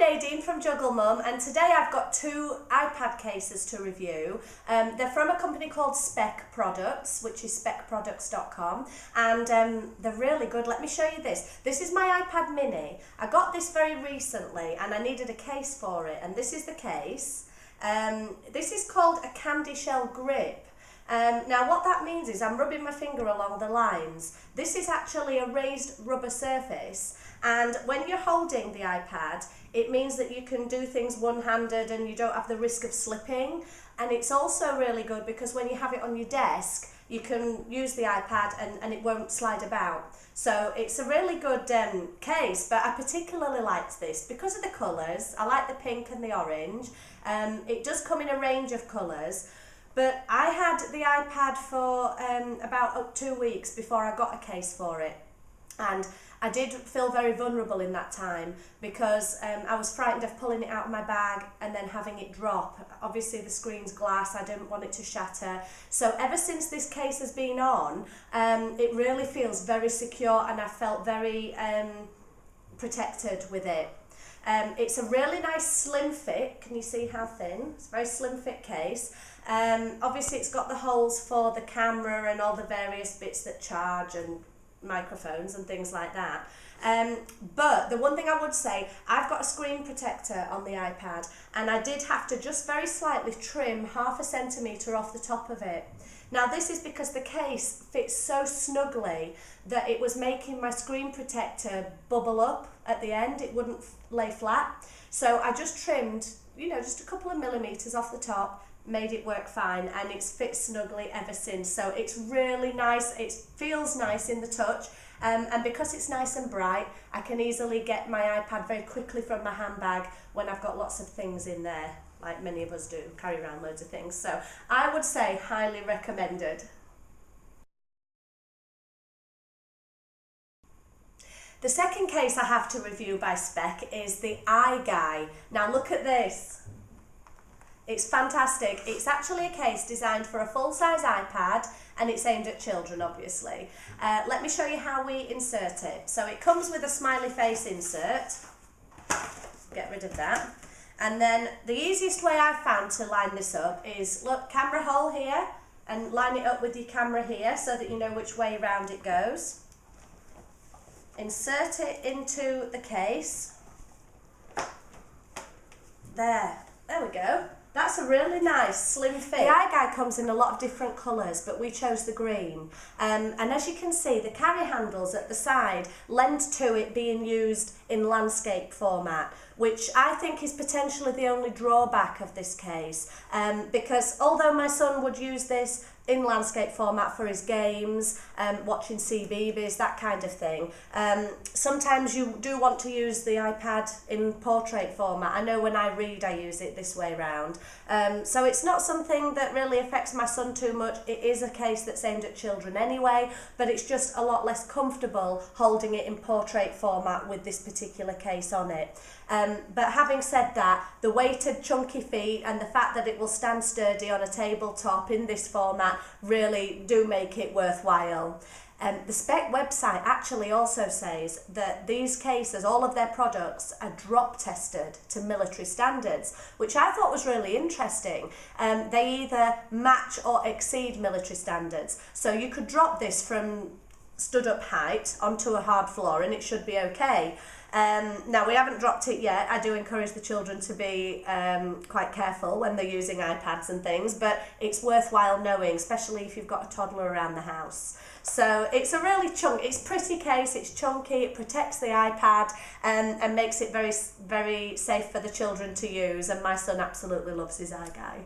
Nadine from Juggle Mum, and today I've got two iPad cases to review. They're from a company called Speck Products, which is speckproducts.com, and they're really good. Let me show you this. This is my iPad mini. I got this very recently and I needed a case for it, and this is the case. This is called a candy shell grip. Now what that means is I'm rubbing my finger along the lines. This is actually a raised rubber surface, and when you're holding the iPad, it means that you can do things one-handed and you don't have the risk of slipping. And it's also really good because when you have it on your desk, you can use the iPad and it won't slide about. So it's a really good case, but I particularly liked this because of the colours. I like the pink and the orange. It does come in a range of colours. But I had the iPad for about 2 weeks before I got a case for it, and I did feel very vulnerable in that time because I was frightened of pulling it out of my bag and then having it drop. Obviously the screen's glass, I didn't want it to shatter. So ever since this case has been on, it really feels very secure, and I felt very protected with it. It's a really nice slim fit. Can you see how thin? It's a very slim fit case. Obviously it's got the holes for the camera and all the various bits that charge and microphones and things like that. But the one thing I would say, I've got a screen protector on the iPad, and I did have to just very slightly trim 0.5 centimetre off the top of it. Now this is because the case fits so snugly that it was making my screen protector bubble up at the end. It wouldn't lay flat. So I just trimmed, just a couple of millimetres off the top, made it work fine, and it's fit snugly ever since. So it's really nice. It feels nice in the touch. And because it's nice and bright, I can easily get my iPad very quickly from my handbag when I've got lots of things in there, like many of us do, carry around loads of things. So I would say highly recommended. The second case I have to review by Speck is the iGuy. Now look at this. It's fantastic. It's actually a case designed for a full-size iPad, and it's aimed at children, obviously. Let me show you how we insert it. So it comes with a smiley face insert. Get rid of that. And then the easiest way I've found to line this up is, look, camera hole here, and line it up with your camera here so that you know which way round it goes. Insert it into the case. There we go. That's a really nice slim fit. The iGuy comes in a lot of different colours, but we chose the green. And as you can see, the carry handles at the side lend to it being used in landscape format, which I think is potentially the only drawback of this case. Because although my son would use this in landscape format for his games, watching CBeebies, that kind of thing, sometimes you do want to use the iPad in portrait format. I know when I read I use it this way round. So it's not something that really affects my son too much. It is a case that's aimed at children anyway, but it's just a lot less comfortable holding it in portrait format with this particular case on it. But having said that, the weighted chunky feet and the fact that it will stand sturdy on a tabletop in this format really do make it worthwhile. The Speck website actually also says that these cases, all of their products, are drop tested to military standards, which I thought was really interesting. They either match or exceed military standards. So you could drop this from stood up height onto a hard floor and it should be okay. Now we haven't dropped it yet. I do encourage the children to be quite careful when they're using iPads and things, but it's worthwhile knowing, especially if you've got a toddler around the house. So it's a really it's pretty case, it's chunky, it protects the iPad and makes it very, very safe for the children to use, and my son absolutely loves his iGuy.